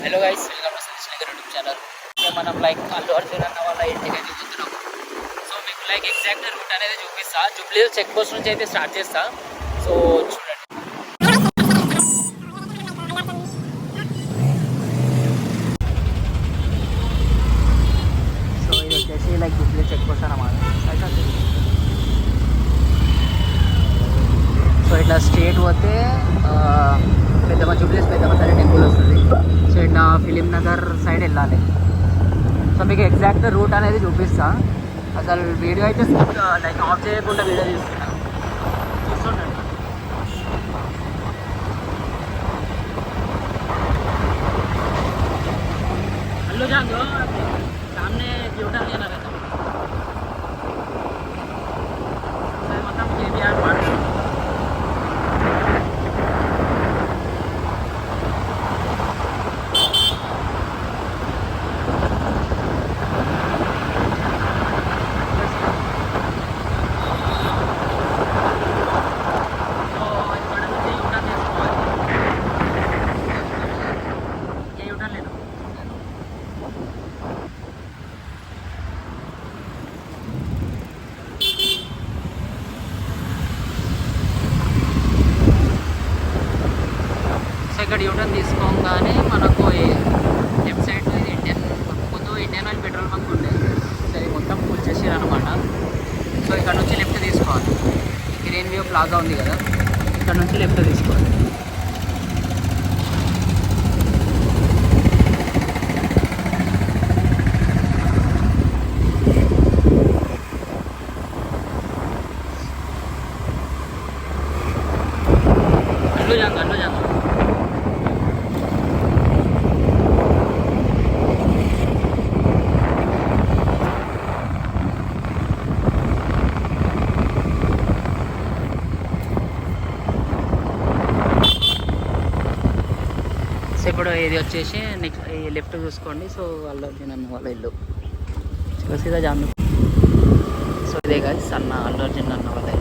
Hello guys, welcome to Satish Nagar YouTube channel. మనం like Allu Arjun అన్న వాళ్ళ ఇంటికి అయితే చూస్తున్నాము. సో మీకు లైక్ ఎగ్జాక్ట్ రూట్ అనేది చూపిస్తా. జూబ్లీ చెక్ పోస్ట్ నుంచి అయితే స్టార్ట్ చేస్తా. సో చూడండి. సో ఇది వచ్చేసి లైక్ జూబ్లీ చెక్ పోస్ట్ అన్నమాట. సో ఇట్లా స్ట్రేట్ పోతే పెద్దమ్మ జూబ్లీస్ పెద్దమ్మ తల్లి టెంపుల్ వస్తుంది. సో ఇట్లా ఫిలిం నగర్ సైడ్ వెళ్ళాలి. సో మీకు ఎగ్జాక్ట్ రూట్ అనేది చూపిస్తా. అసలు వీడియో అయితే లైక్ ఆఫ్ చేయకుండా వీడియో తీస్తున్నా, చూస్తుండండి. హలో జాంగో सामने థియేటర్ लेना रहता है. मतलब KBR पार्क ఇక్కడ యూటర్న్ తీసుకోగానే మనకు లెఫ్ట్ సైడ్ ఇది ముందు ఇండియన్ ఆయిల్ పెట్రోల్ బంక్ ఉండేది. సో ఇది మొత్తం ఫుల్ చేసారు అనమాట. సో ఇక్కడ నుంచి లెఫ్ట్ తీసుకోవాలి. గ్రీన్ వ్యూ ప్లాగా ఉంది కదా, ఇక్కడ నుంచి లెఫ్ట్ తీసుకోవాలి. అల్లు జాంగ సో ఇప్పుడు ఇది వచ్చేసి నెక్స్ట్ ఈ లెఫ్ట్ చూసుకోండి. సో అల్లు అర్జున్ అన్న వాళ్ళ ఇల్లు సీదా జామ్. సో ఇదే కాదు అన్న అల్లు అర్జున్ అన్న వాళ్ళ ఇల్లు.